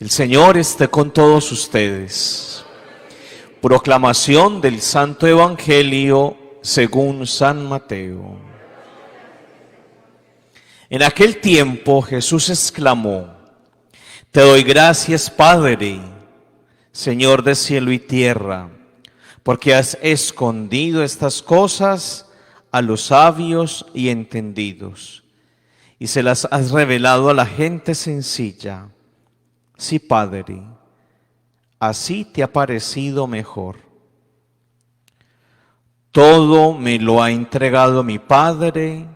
El Señor esté con todos ustedes. Proclamación del Santo Evangelio según San Mateo. En aquel tiempo Jesús exclamó: Te doy gracias, Padre, Señor de cielo y tierra, porque has escondido estas cosas a los sabios y entendidos, y se las has revelado a la gente sencilla. Sí, Padre, así te ha parecido mejor. Todo me lo ha entregado mi Padre,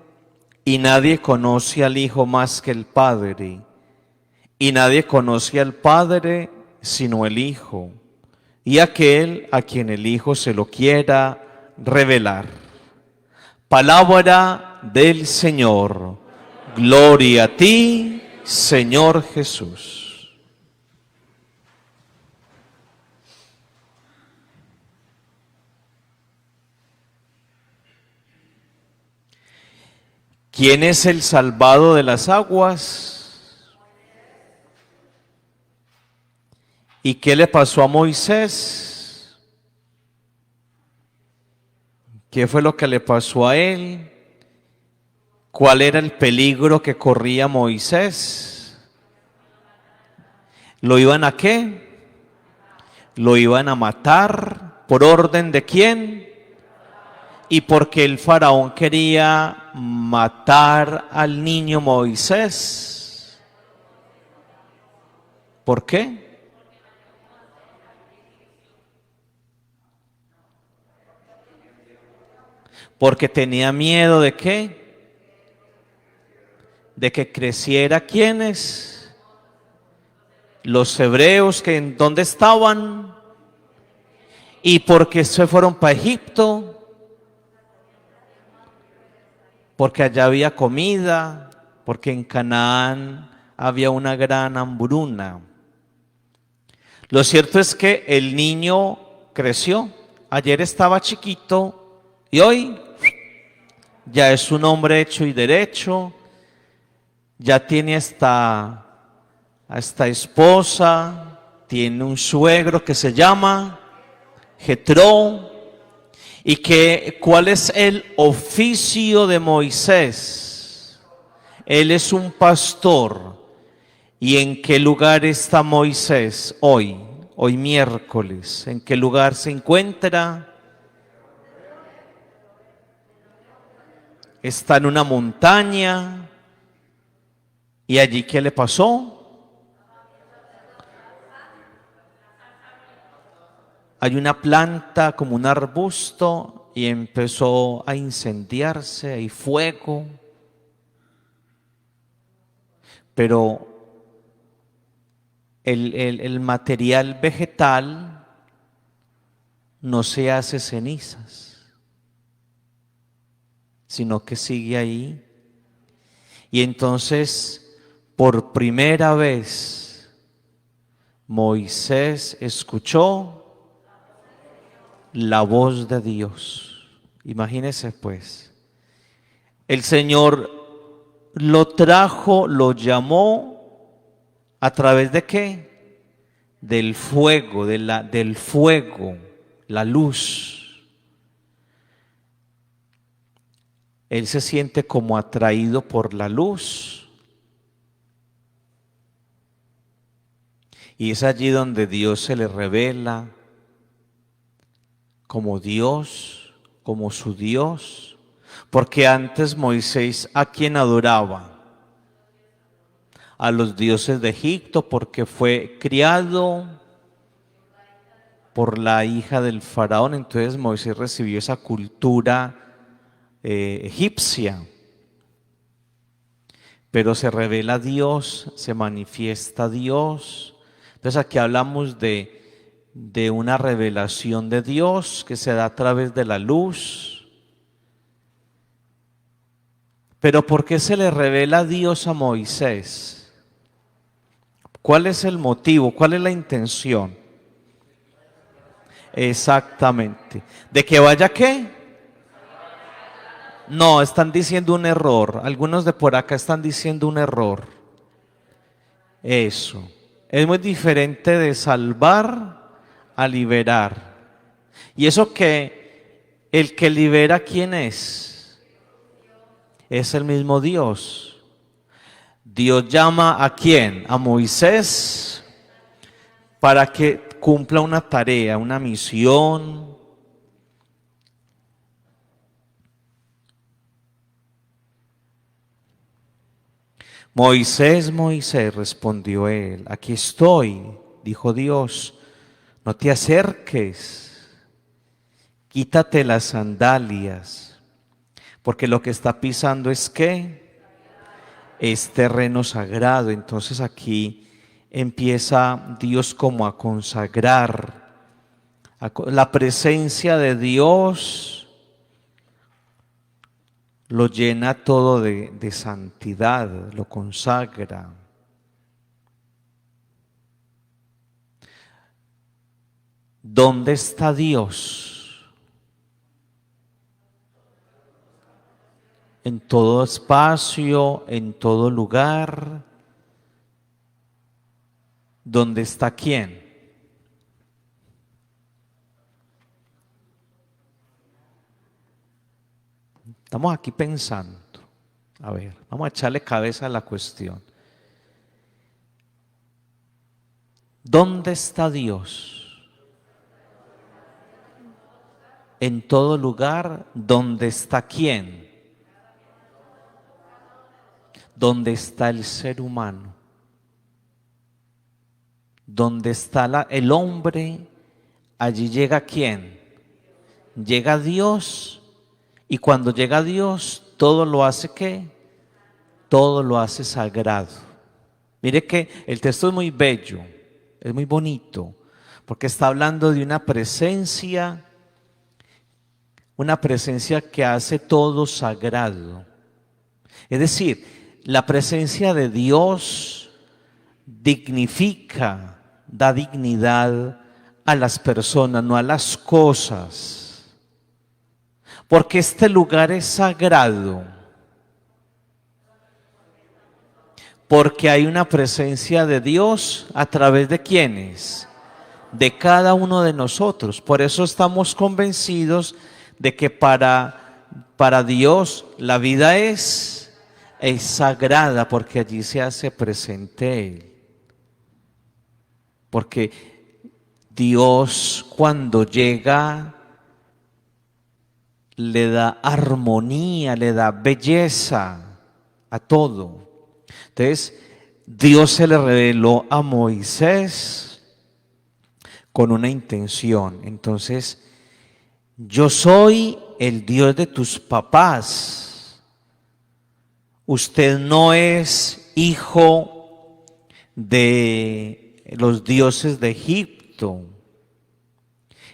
y nadie conoce al Hijo más que el Padre, y nadie conoce al Padre sino el Hijo, y aquel a quien el Hijo se lo quiera revelar. Palabra del Señor. Gloria a ti, Señor Jesús. ¿Quién es el salvado de las aguas? ¿Y qué le pasó a Moisés? ¿Qué fue lo que le pasó a él? ¿Cuál era el peligro que corría Moisés? ¿Lo iban a qué? Lo iban a matar. ¿Por orden de quién? Y porque el faraón quería matar al niño Moisés. ¿Por qué? Porque tenía miedo ¿de qué? De que creciera ¿quiénes? Los hebreos que en dónde estaban. Y porque se fueron para Egipto. Porque allá había comida, porque en Canaán había una gran hambruna. Lo cierto es que el niño creció. Ayer estaba chiquito y hoy ya es un hombre hecho y derecho. Ya tiene hasta esposa, tiene un suegro que se llama Jetro. ¿Y cuál es el oficio de Moisés? Él es un pastor. ¿Y en qué lugar está Moisés hoy miércoles? ¿En qué lugar se encuentra? Está en una montaña. ¿Y allí qué le pasó? Hay una planta como un arbusto y empezó a incendiarse, hay fuego. Pero el material vegetal no se hace cenizas, sino que sigue ahí. Y entonces, por primera vez, Moisés escuchó la voz de Dios. Imagínese pues, el Señor lo trajo, lo llamó a través de ¿qué? Del fuego, del fuego, la luz. Él se siente como atraído por la luz. Y es allí donde Dios se le revela como Dios, como su Dios, porque antes Moisés ¿a quién adoraba? A los dioses de Egipto, porque fue criado por la hija del faraón. Entonces Moisés recibió esa cultura egipcia. Pero se revela Dios, se manifiesta Dios. Entonces aquí hablamos de una revelación de Dios que se da a través de la luz. Pero ¿por qué se le revela a Dios a Moisés? ¿Cuál es el motivo? ¿Cuál es la intención? Exactamente. ¿De que vaya qué? No, están diciendo un error. Algunos de por acá están diciendo un error. Eso. es muy diferente de salvar a liberar. Y eso que el que libera, ¿quién es? Es el mismo Dios. Dios llama ¿a quién? A Moisés para que cumpla una tarea, una misión. Moisés, Moisés, respondió él, aquí estoy, dijo Dios, no te acerques, quítate las sandalias, porque lo que está pisando es ¿qué? Es terreno sagrado. Entonces aquí empieza Dios como a consagrar la presencia de Dios. Lo llena todo de santidad, lo consagra. ¿Dónde está Dios? En todo espacio, en todo lugar. ¿Dónde está quién? Estamos aquí pensando. A ver, vamos a echarle cabeza a la cuestión. ¿Dónde está Dios? En todo lugar. ¿Dónde está quién? ¿Dónde está el ser humano? ¿Dónde está el hombre? Allí llega quién? Llega Dios. Y cuando llega Dios, todo lo hace ¿qué? Todo lo hace sagrado. Mire que el texto es muy bello, es muy bonito, porque está hablando de una presencia que hace todo sagrado. Es decir, la presencia de Dios dignifica, da dignidad a las personas, no a las cosas. Porque este lugar es sagrado. Porque hay una presencia de Dios a través de ¿quiénes? De cada uno de nosotros. Por eso estamos convencidos de que para Dios la vida es sagrada, porque allí se hace presente Él. Porque Dios cuando llega le da armonía, le da belleza a todo. Entonces, Dios se le reveló a Moisés con una intención. Entonces, yo soy el Dios de tus papás. Usted no es hijo de los dioses de Egipto.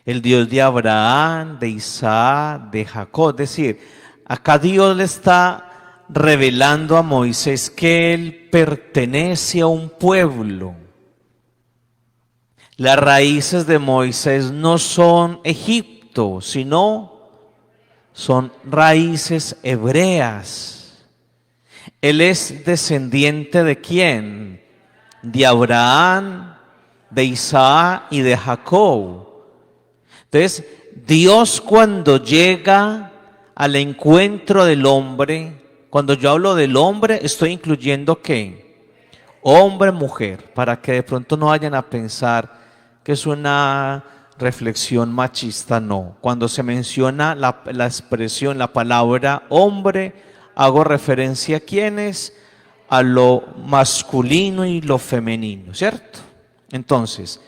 El Dios de Abraham, de Isaac, de Jacob. Es decir, acá Dios le está revelando a Moisés que él pertenece a un pueblo. Las raíces de Moisés no son Egipto, sino son raíces hebreas. Él es descendiente ¿de quién? De Abraham, de Isaac y de Jacob. Entonces, Dios cuando llega al encuentro del hombre, cuando yo hablo del hombre, estoy incluyendo ¿qué? Hombre, mujer, para que de pronto no vayan a pensar que es una reflexión machista, no. Cuando se menciona la expresión, la palabra hombre, hago referencia a quiénes, a lo masculino y lo femenino, ¿cierto? Entonces,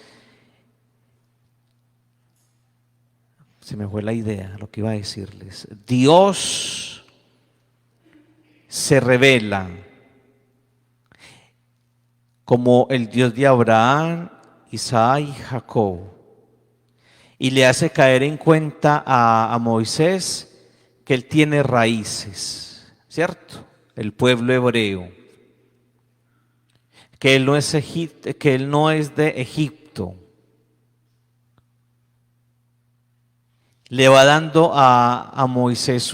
se me fue la idea, lo que iba a decirles. Dios se revela como el Dios de Abraham, Isaac y Jacob. Y le hace caer en cuenta a Moisés que él tiene raíces, ¿cierto? El pueblo hebreo. Que él no es que él no es de Egipto. Le va dando a Moisés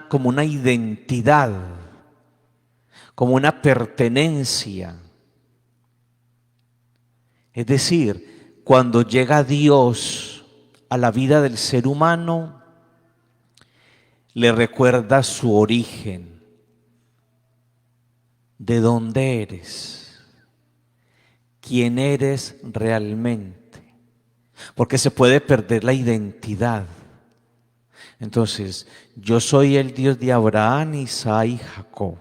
como una identidad, como una pertenencia. Es decir, cuando llega Dios a la vida del ser humano, le recuerda su origen, de dónde eres, quién eres realmente, porque se puede perder la identidad. Entonces, yo soy el Dios de Abraham, Isaac y Jacob,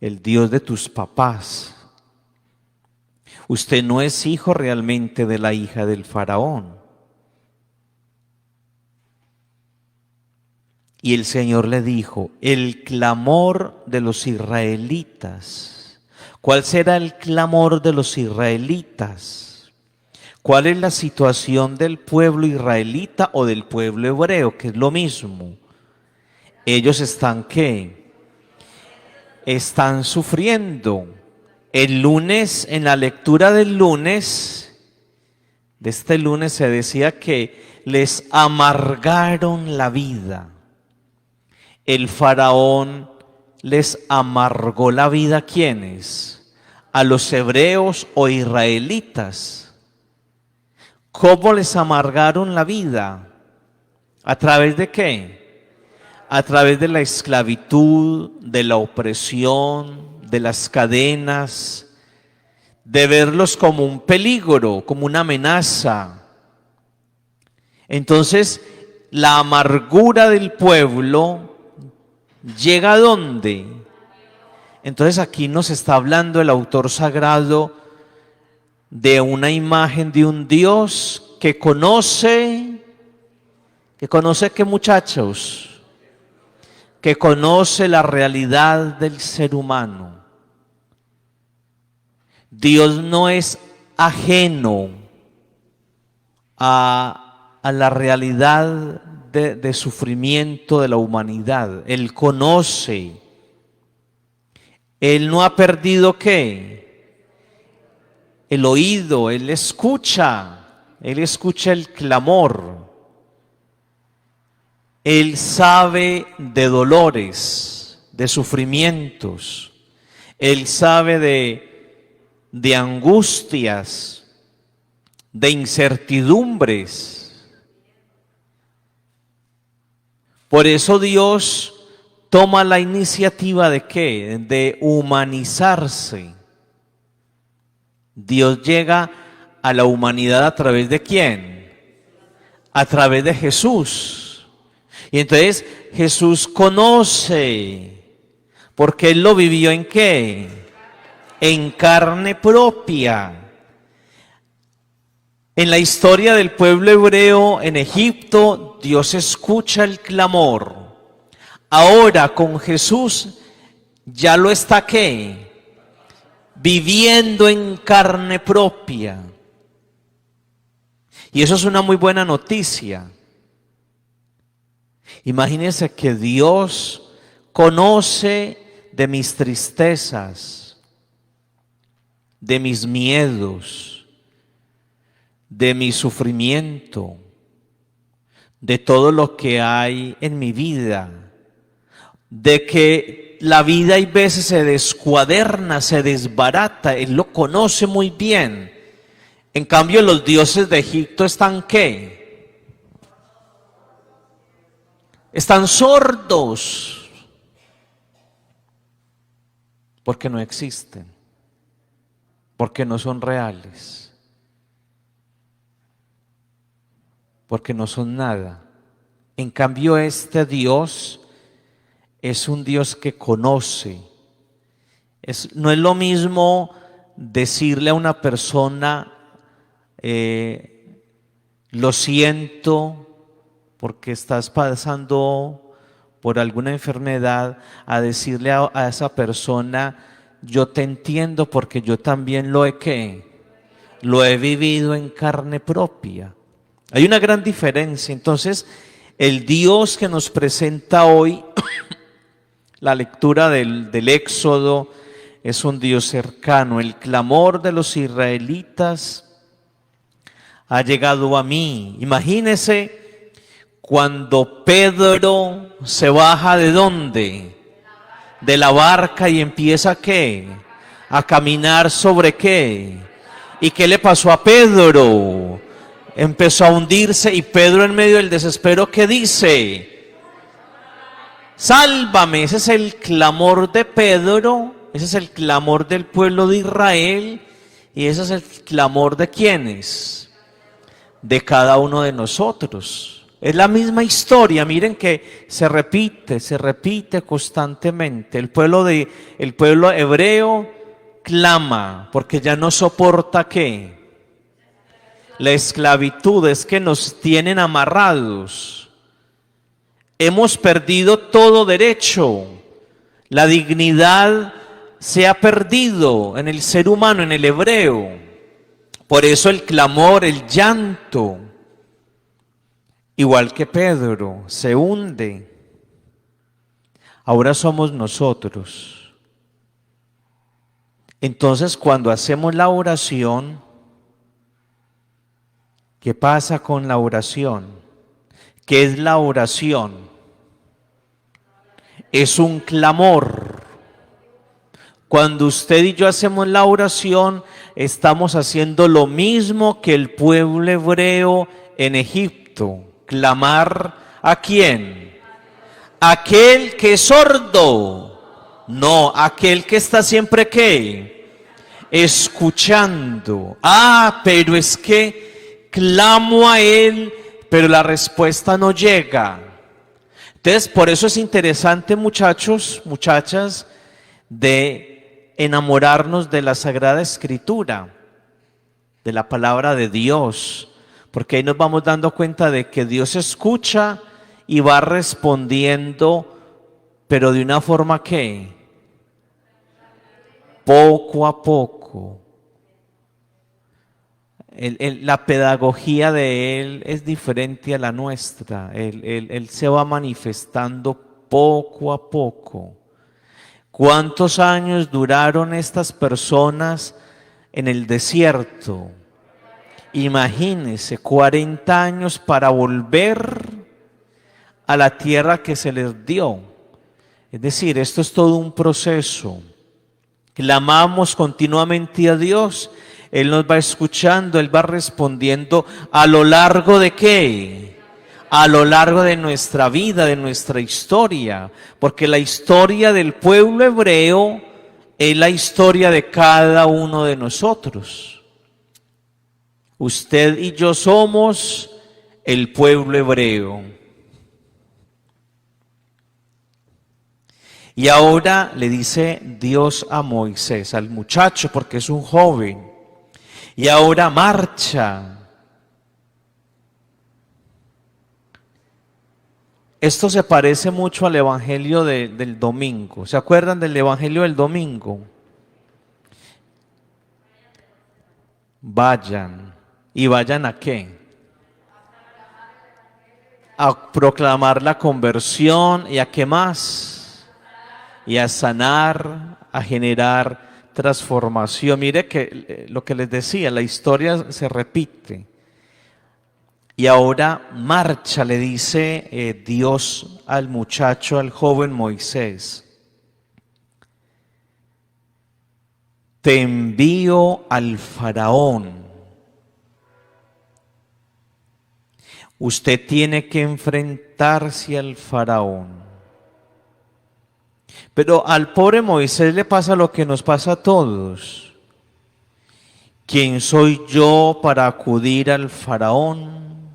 el Dios de tus papás. Usted no es hijo realmente de la hija del faraón. Y el Señor le dijo, el clamor de los israelitas. ¿Cuál será el clamor de los israelitas? ¿Cuál es la situación del pueblo israelita o del pueblo hebreo? Que es lo mismo. Ellos están ¿qué? Están sufriendo. El lunes, en la lectura del lunes, de este lunes se decía que les amargaron la vida. El faraón les amargó la vida, ¿a quiénes? A los hebreos o israelitas. ¿Cómo les amargaron la vida? ¿A través de qué? A través de la esclavitud, de la opresión, de las cadenas, de verlos como un peligro, como una amenaza. Entonces, la amargura del pueblo llega ¿a dónde? Entonces aquí nos está hablando el autor sagrado de una imagen de un Dios que conoce ¿qué, muchachos? Que conoce la realidad del ser humano. Dios no es ajeno a la realidad de sufrimiento de la humanidad. Él conoce. Él no ha perdido ¿qué? El oído. Él escucha el clamor. Él sabe de dolores, de sufrimientos. Él sabe de angustias, de incertidumbres. Por eso Dios toma la iniciativa de ¿qué? De humanizarse. Dios llega a la humanidad a través de ¿quién? A través de Jesús. Y entonces Jesús conoce, porque Él lo vivió ¿en qué? En carne propia. En la historia del pueblo hebreo en Egipto, Dios escucha el clamor. Ahora con Jesús ya lo está ¿qué? Viviendo en carne propia. Y eso es una muy buena noticia. Imagínense que Dios conoce de mis tristezas, de mis miedos, de mi sufrimiento, de todo lo que hay en mi vida, de que la vida hay veces se descuaderna, se desbarata. Él lo conoce muy bien. En cambio, los dioses de Egipto están ¿qué? Están sordos, porque no existen, porque no son reales, porque no son nada. En cambio, este Dios es un Dios que conoce. No es lo mismo decirle a una persona, lo siento porque estás pasando por alguna enfermedad, a decirle a esa persona, yo te entiendo porque yo también lo he vivido en carne propia. Hay una gran diferencia. Entonces, el Dios que nos presenta hoy la lectura del Éxodo es un Dios cercano. El clamor de los israelitas ha llegado a mí. Imagínese cuando Pedro se baja ¿de dónde? De la barca y empieza ¿qué? A caminar sobre ¿qué? ¿Y qué le pasó a Pedro? Empezó a hundirse y Pedro en medio del desespero, ¿qué dice? Sálvame. Ese es el clamor de Pedro, ese es el clamor del pueblo de Israel y ese es el clamor de ¿quiénes? De cada uno de nosotros. Es la misma historia, miren que se repite constantemente. El pueblo hebreo clama porque ya no soporta ¿qué? La esclavitud, es que nos tienen amarrados. Hemos perdido todo derecho. La dignidad se ha perdido en el ser humano, en el hebreo. Por eso el clamor, el llanto, igual que Pedro, se hunde. Ahora somos nosotros. Entonces, cuando hacemos la oración, ¿qué pasa con la oración? ¿Qué es la oración? Es un clamor. Cuando usted y yo hacemos la oración, estamos haciendo lo mismo que el pueblo hebreo en Egipto. Clamar ¿a quién? Aquel que es sordo. No, aquel que está siempre ¿qué? Escuchando. Pero es que clamo a Él, pero la respuesta no llega. Entonces, por eso es interesante, muchachos, muchachas, de enamorarnos de la Sagrada Escritura, de la palabra de Dios, porque ahí nos vamos dando cuenta de que Dios escucha y va respondiendo, pero de una forma que poco a poco. La pedagogía de Él es diferente a la nuestra. Él se va manifestando poco a poco. ¿Cuántos años duraron estas personas en el desierto? Imagínense, 40 años para volver a la tierra que se les dio. Es decir, esto es todo un proceso. Clamamos continuamente a Dios. Él nos va escuchando, Él va respondiendo a lo largo de ¿qué? A lo largo de nuestra vida, de nuestra historia. Porque la historia del pueblo hebreo es la historia de cada uno de nosotros. Usted y yo somos el pueblo hebreo. Y ahora le dice Dios a Moisés, al muchacho, porque es un joven. Y ahora marcha. Esto se parece mucho al Evangelio del domingo. ¿Se acuerdan del Evangelio del domingo? Vayan. ¿Y vayan a qué? A proclamar la conversión. ¿Y a qué más? Y a sanar, a generar transformación. Mire que lo que les decía, la historia se repite. Y ahora marcha, le dice Dios al muchacho, al joven Moisés. Te envío al faraón. Usted tiene que enfrentarse al faraón. Pero al pobre Moisés le pasa lo que nos pasa a todos. ¿Quién soy yo para acudir al faraón?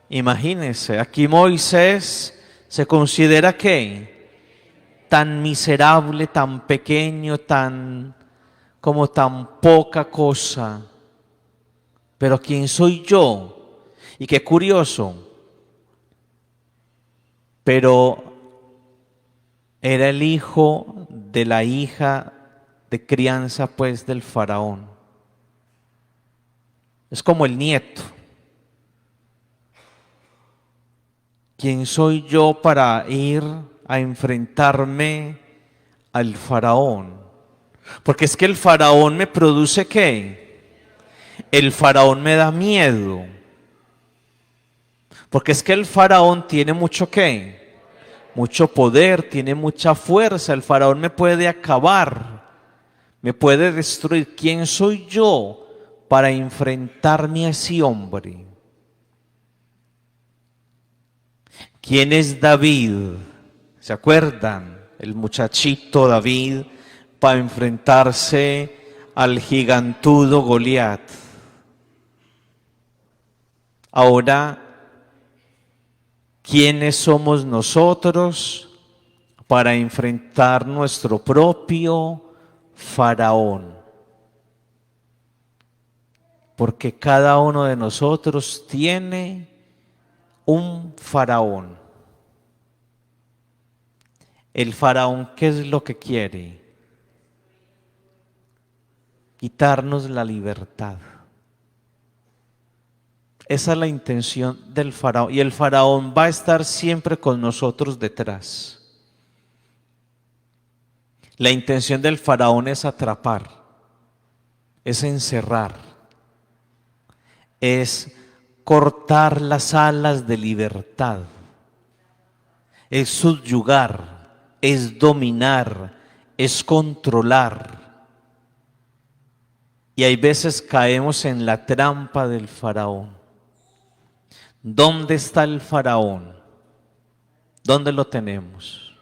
Imagínense, aquí Moisés se considera ¿qué? Tan miserable, tan pequeño, tan poca cosa. Pero ¿quién soy yo? Y qué curioso. Pero era el hijo de la hija de crianza pues del faraón. Es como el nieto. ¿Quién soy yo para ir a enfrentarme al faraón? Porque es que el faraón me produce ¿qué? El faraón me da miedo. Porque es que el faraón tiene mucho ¿qué? Mucho poder, tiene mucha fuerza. El faraón me puede acabar. me puede destruir. ¿Quién soy yo para enfrentarme a ese hombre? ¿Quién es David? ¿Se acuerdan? El muchachito David para enfrentarse al gigantudo Goliat. Ahora, ¿quiénes somos nosotros para enfrentar nuestro propio faraón? Porque cada uno de nosotros tiene un faraón. El faraón, ¿qué es lo que quiere? Quitarnos la libertad. Esa es la intención del faraón. Y el faraón va a estar siempre con nosotros detrás. La intención del faraón es atrapar, es encerrar, es cortar las alas de libertad, es subyugar, es dominar, es controlar. Y hay veces caemos en la trampa del faraón. ¿Dónde está el faraón? ¿Dónde lo tenemos?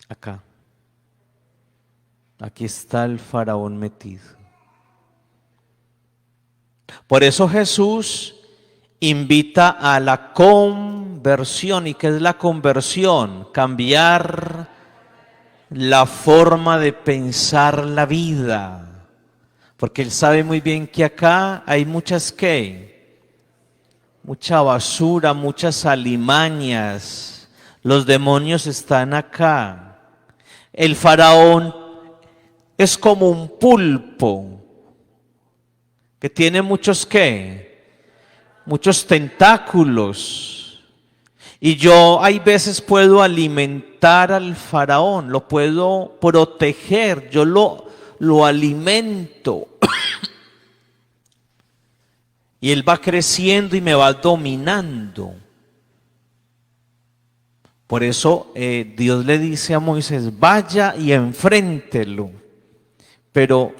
Acá. Aquí está el faraón metido. Por eso Jesús invita a la conversión. ¿Y qué es la conversión? Cambiar la forma de pensar la vida. Porque Él sabe muy bien que acá hay muchas mucha basura, muchas alimañas. Los demonios están acá. El faraón es como un pulpo que tiene muchos muchos tentáculos. Y yo hay veces puedo alimentar al faraón, lo puedo proteger, yo lo alimento. Y él va creciendo y me va dominando. Por eso Dios le dice a Moisés, vaya y enfréntelo. Pero,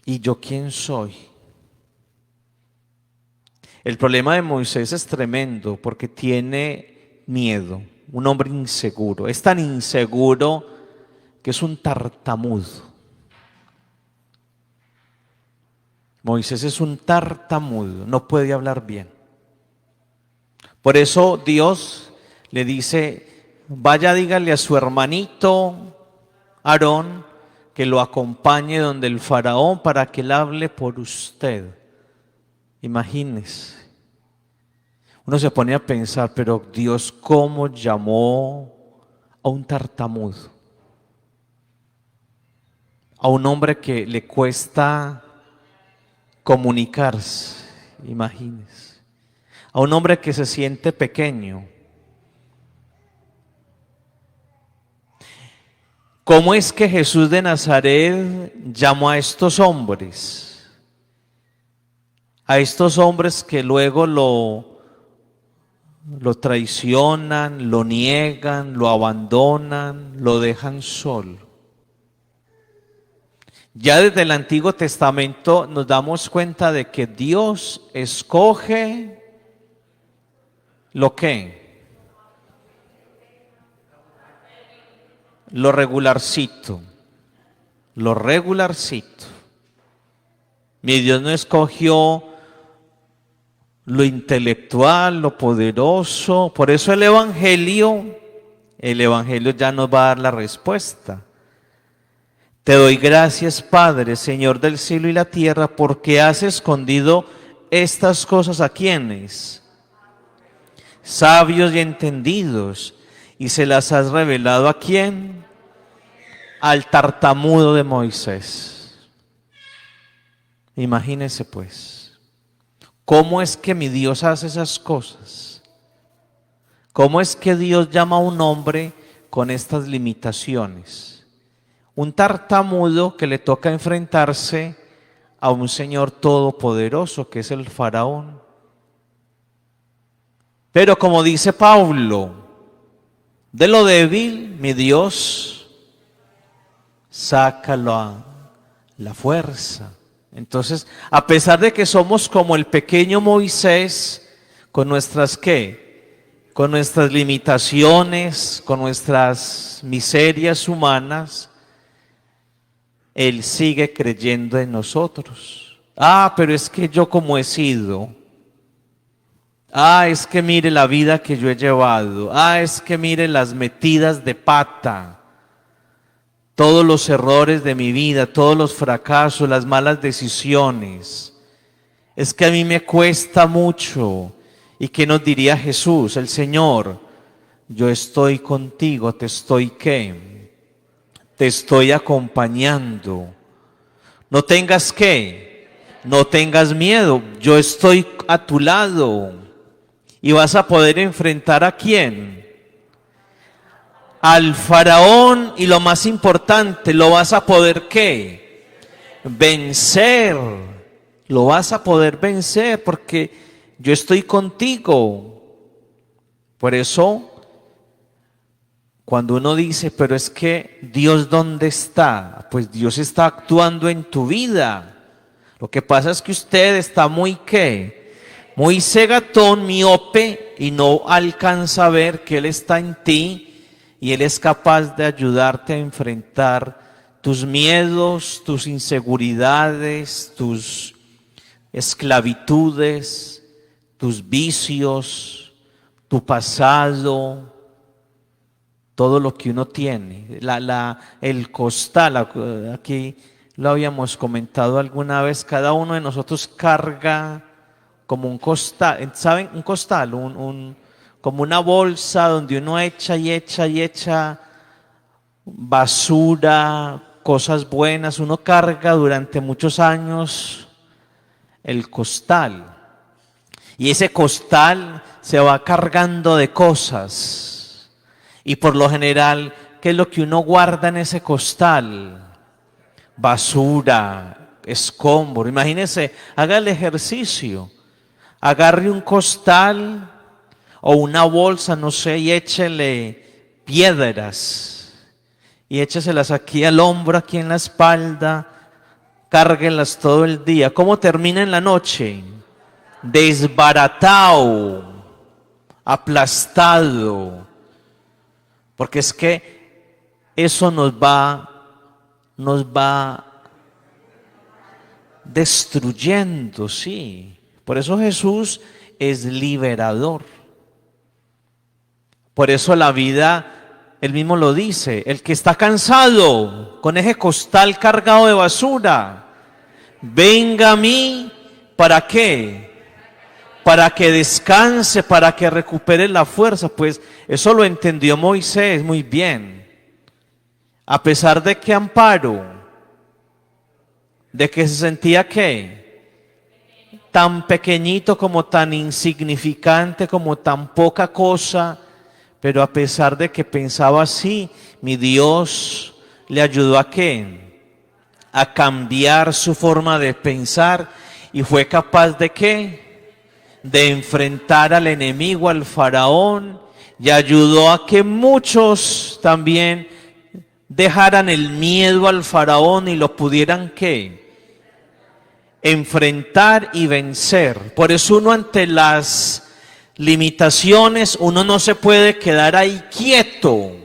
¿y yo quién soy? El problema de Moisés es tremendo porque tiene miedo, un hombre inseguro. Es tan inseguro que es un tartamudo. Moisés es un tartamudo, no puede hablar bien. Por eso Dios le dice, vaya, dígale a su hermanito Aarón que lo acompañe donde el faraón para que él hable por usted. Imagínese. Uno se pone a pensar, pero Dios, ¿cómo llamó a un tartamudo? A un hombre que le cuesta comunicarse, imagínese. A un hombre que se siente pequeño. ¿Cómo es que Jesús de Nazaret llamó a estos hombres? A estos hombres que luego lo traicionan, lo niegan, lo abandonan, lo dejan solo. Ya desde el Antiguo Testamento nos damos cuenta de que Dios escoge lo que, lo regularcito, lo regularcito. Mi Dios no escogió lo intelectual, lo poderoso. Por eso el Evangelio ya nos va a dar la respuesta. Te doy gracias, Padre, Señor del cielo y la tierra, porque has escondido estas cosas a quienes, sabios y entendidos, y se las has revelado a quién, al tartamudo de Moisés. Imagínense pues, ¿cómo es que mi Dios hace esas cosas? ¿Cómo es que Dios llama a un hombre con estas limitaciones? Un tartamudo que le toca enfrentarse a un Señor todopoderoso que es el faraón. Pero como dice Pablo, De lo débil, mi Dios saca la fuerza. Entonces, a pesar de que somos como el pequeño Moisés, con nuestras ¿qué? Con nuestras limitaciones, con nuestras miserias humanas, Él sigue creyendo en nosotros. Ah, pero es que yo como he sido. Ah, es que mire la vida que yo he llevado. Ah, es que mire las metidas de pata. Todos los errores de mi vida, todos los fracasos, las malas decisiones. Es que a mí me cuesta mucho. ¿Y qué nos diría Jesús, el Señor? Yo estoy contigo, te estoy ¿qué? Te estoy acompañando. No tengas ¿qué? No tengas miedo, yo estoy a tu lado. ¿Y vas a poder enfrentar a quién? Al faraón, y lo más importante, lo vas a poder ¿qué? Vencer. Lo vas a poder vencer porque yo estoy contigo. Por eso, cuando uno dice, pero es que Dios ¿dónde está? Pues Dios está actuando en tu vida. Lo que pasa es que usted está muy ¿qué? Muy cegatón, miope, y no alcanza a ver que Él está en ti. Y Él es capaz de ayudarte a enfrentar tus miedos, tus inseguridades, tus esclavitudes, tus vicios, tu pasado, todo lo que uno tiene. El costal, aquí lo habíamos comentado alguna vez, cada uno de nosotros carga como un costal, ¿saben? Un costal, como una bolsa donde uno echa y echa y echa basura, cosas buenas. Uno carga durante muchos años el costal. Y ese costal se va cargando de cosas. Y por lo general, ¿qué es lo que uno guarda en ese costal? Basura, escombro. Imagínese, haga el ejercicio. Agarre un costal o una bolsa, no sé, y échele piedras. Y écheselas aquí al hombro, aquí en la espalda. Cárguelas todo el día. ¿Cómo termina en la noche? Desbaratado, aplastado. Porque es que eso nos va destruyendo, sí. Por eso Jesús es liberador. Por eso la vida, Él mismo lo dice, el que está cansado con ese costal cargado de basura, venga a mí, ¿para qué? Para que descanse, para que recupere la fuerza. Pues eso lo entendió Moisés muy bien. A pesar de que Amparo, de que se sentía ¿qué? Tan pequeñito, como tan insignificante, como tan poca cosa, pero a pesar de que pensaba así, mi Dios le ayudó a ¿qué? A cambiar su forma de pensar, y fue capaz de ¿qué? De enfrentar al enemigo, al faraón, y ayudó a que muchos también dejaran el miedo al faraón y lo pudieran ¿qué? Enfrentar y vencer. Por eso uno, ante las limitaciones, uno no se puede quedar ahí quieto.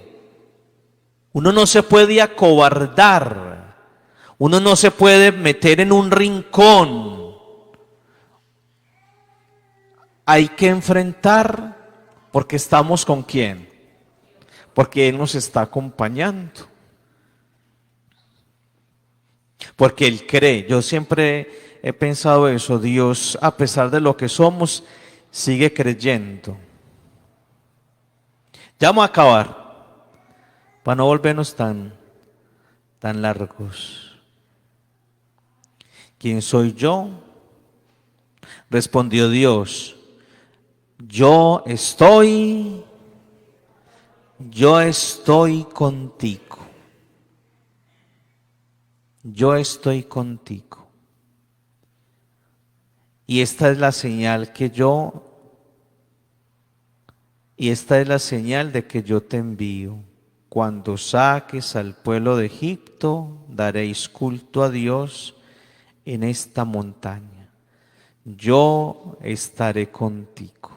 Uno no se puede acobardar. Uno no se puede meter en un rincón. Hay que enfrentar, porque estamos ¿con quién? Porque Él nos está acompañando. Porque Él cree. Yo siempre he pensado eso. Dios, a pesar de lo que somos, sigue creyendo. Ya vamos a acabar, para no volvernos tan largos. ¿Quién soy yo? Respondió Dios, yo estoy contigo. Yo estoy contigo. Y esta es la señal que yo y esta es la señal de que yo te envío. Cuando saques al pueblo de Egipto, daréis culto a Dios en esta montaña. Yo estaré contigo.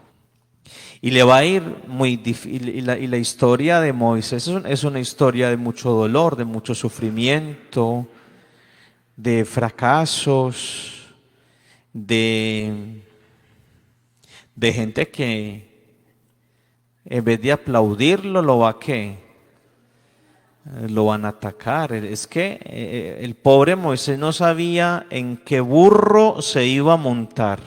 Y le va a ir muy difícil. Y la historia de Moisés es una historia de mucho dolor, de mucho sufrimiento, de fracasos, de gente que en vez de aplaudirlo, lo va a ¿qué? Lo van a atacar. Es que el pobre Moisés no sabía en qué burro se iba a montar,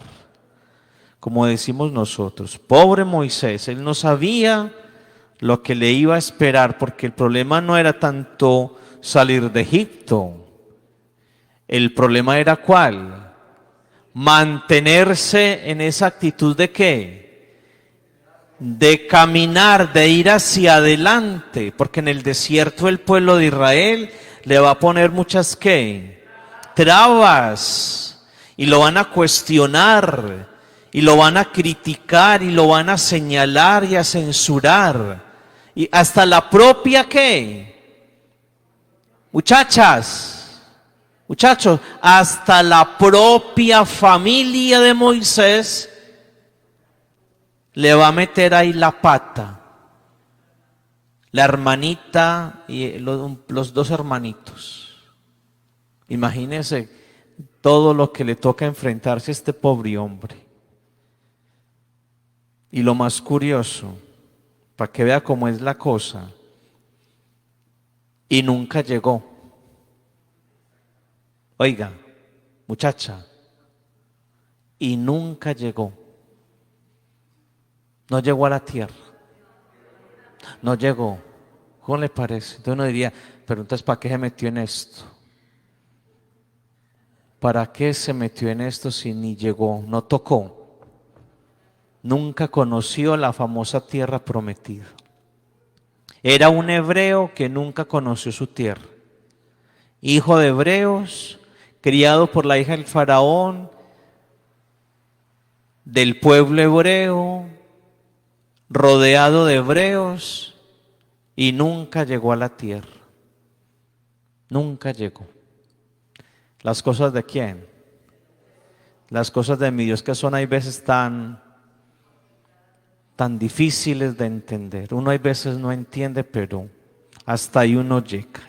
como decimos nosotros. Pobre Moisés, él no sabía lo que le iba a esperar, porque el problema no era tanto salir de Egipto. El problema era ¿cuál? Mantenerse en esa actitud de ¿qué? De caminar, de ir hacia adelante, porque en el desierto el pueblo de Israel le va a poner muchas ¿qué? Trabas, y lo van a cuestionar, y lo van a criticar, y lo van a señalar y a censurar, y hasta la propia ¿qué? Muchachos, hasta la propia familia de Moisés le va a meter ahí la pata. La hermanita y los dos hermanitos. Imagínense todo lo que le toca enfrentarse a este pobre hombre. Y lo más curioso, para que vea cómo es la cosa, y nunca llegó. Oiga, muchacha, y nunca llegó. No llegó a la tierra. No llegó. ¿Cómo le parece? Entonces uno diría, pero entonces ¿para qué se metió en esto? ¿Para qué se metió en esto si ni llegó, no tocó? Nunca conoció la famosa tierra prometida. Era un hebreo que nunca conoció su tierra. Hijo de hebreos, criado por la hija del faraón, del pueblo hebreo, rodeado de hebreos, y nunca llegó a la tierra. Nunca llegó. ¿Las cosas de quién? Las cosas de mi Dios, que son hay veces tan difíciles de entender. Uno hay veces no entiende, pero hasta ahí uno llega.